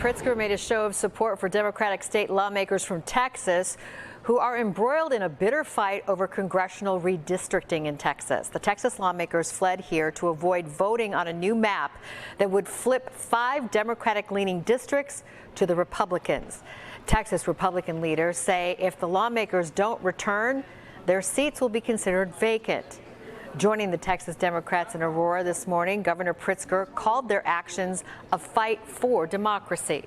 Pritzker made a show of support for Democratic state lawmakers from Texas who are embroiled in a bitter fight over congressional redistricting in Texas. The Texas lawmakers fled here to avoid voting on a new map that would flip 5 Democratic-leaning districts to the Republicans. Texas Republican leaders say if the lawmakers don't return, their seats will be considered vacant. Joining the Texas Democrats in Aurora this morning, Governor Pritzker called their actions a fight for democracy.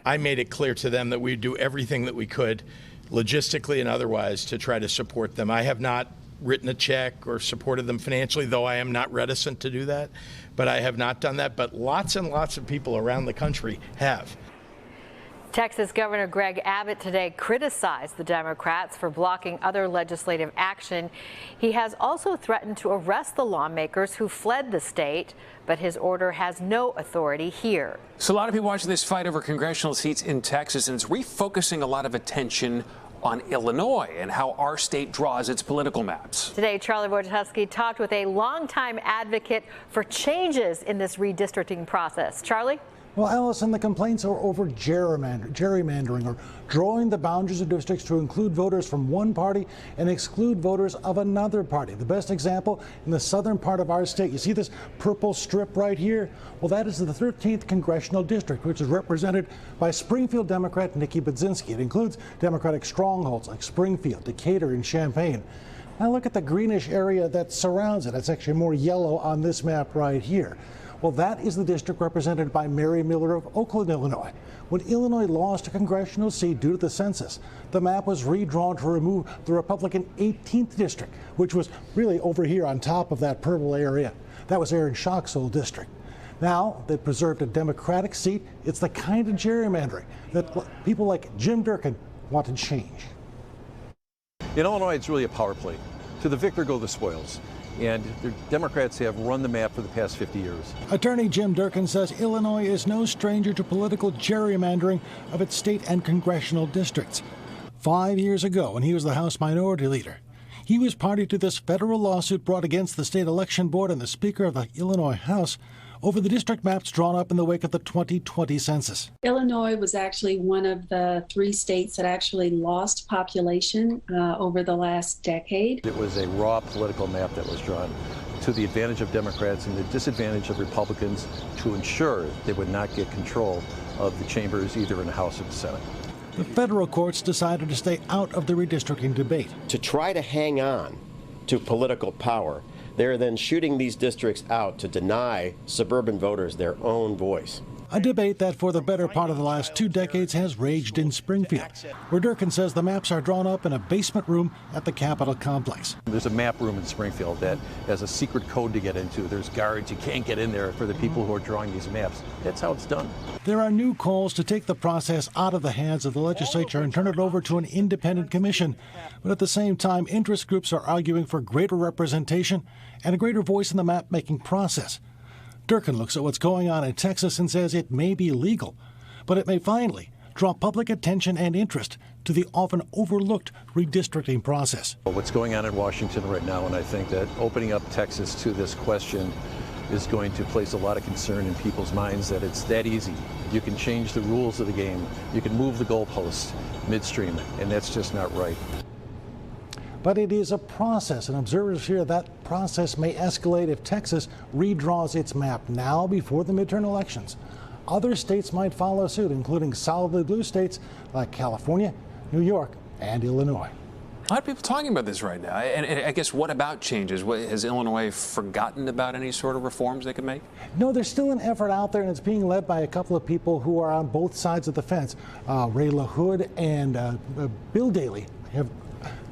I made it clear to them that we'd do everything that we could, logistically and otherwise, to try to support them. I have not written a check or supported them financially, though I am not reticent to do that. But I have not done that. But lots and lots of people around the country have. Texas Governor Greg Abbott today criticized the Democrats for blocking other legislative action. He has also threatened to arrest the lawmakers who fled the state, but his order has no authority here. So a lot of people watching this fight over congressional seats in Texas, and it's refocusing a lot of attention on Illinois and how our state draws its political maps. Today, Charlie Wojciechowski talked with a longtime advocate for changes in this redistricting process. Charlie? Well, Allison, the complaints are over gerrymandering, or drawing the boundaries of districts to include voters from one party and exclude voters of another party. The best example in the southern part of our state. You see this purple strip right here? Well, that is the 13th Congressional District, which is represented by Springfield Democrat Nikki Budzinski. It includes Democratic strongholds like Springfield, Decatur, and Champaign. Now look at the greenish area that surrounds it. It's actually more yellow on this map right here. Well, that is the district represented by Mary Miller of Oakland, Illinois. When Illinois lost a congressional seat due to the census, the map was redrawn to remove the Republican 18th district, which was really over here on top of that purple area. That was Aaron Schock's old district. Now they've preserved a Democratic seat. It's the kind of gerrymandering that people like Jim Durkin want to change. In Illinois, it's really a power play. To the victor go the spoils. And the Democrats have run the map for the past 50 years. Attorney Jim Durkin says Illinois is no stranger to political gerrymandering of its state and congressional districts. 5 years ago, when he was the House Minority Leader, he was party to this federal lawsuit brought against the state election board and the Speaker of the Illinois House over the district maps drawn up in the wake of the 2020 census. Illinois was actually one of the 3 states that actually lost population over the last decade. It was a raw political map that was drawn to the advantage of Democrats and the disadvantage of Republicans to ensure they would not get control of the chambers either in the House or the Senate. The federal courts decided to stay out of the redistricting debate. To try to hang on to political power, they're then shooting these districts out to deny suburban voters their own voice. A debate that for the better part of the last 2 decades has raged in Springfield, where Durkin says the maps are drawn up in a basement room at the Capitol complex. There's a map room in Springfield that has a secret code to get into. There's guards. You can't get in there for the people who are drawing these maps. That's how it's done. There are new calls to take the process out of the hands of the legislature and turn it over to an independent commission. But at the same time, interest groups are arguing for greater representation and a greater voice in the map-making process. Durkin looks at what's going on in Texas and says it may be legal, but it may finally draw public attention and interest to the often overlooked redistricting process. What's going on in Washington right now, and I think that opening up Texas to this question is going to place a lot of concern in people's minds that it's that easy. You can change the rules of the game. You can move the goalposts midstream, and that's just not right. But it is a process, and observers fear that process may escalate if Texas redraws its map now before the midterm elections. Other states might follow suit, including solidly blue states like California, New York, and Illinois. A lot of people talking about this right now. And I guess, what about changes? Has Illinois forgotten about any sort of reforms they could make? No, there's still an effort out there, and it's being led by a couple of people who are on both sides of the fence. Ray LaHood and Bill Daley have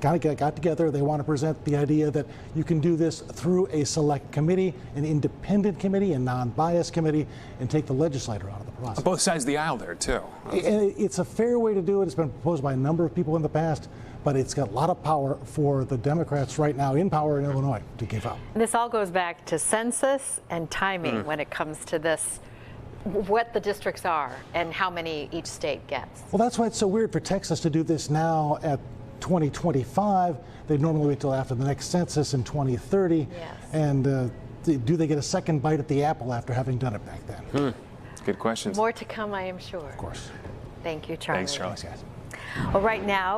got together. They want to present the idea that you can do this through a select committee, an independent committee, a non-biased committee, and take the legislator out of the process. On both sides of the aisle there, too. It's a fair way to do it. It's been proposed by a number of people in the past, but it's got a lot of power for the Democrats right now in power in Illinois to give up. This all goes back to census and timing when it comes to this, what the districts are and how many each state gets. Well, that's why it's so weird for Texas to do this now at 2025. They normally wait till after the next census in 2030. Yes. And do they get a second bite at the apple after having done it back then? Good Good questions. More to come, I am sure. Of course. Thank you, Charlie. Thanks, Charlie. Thanks, guys. Well, right now,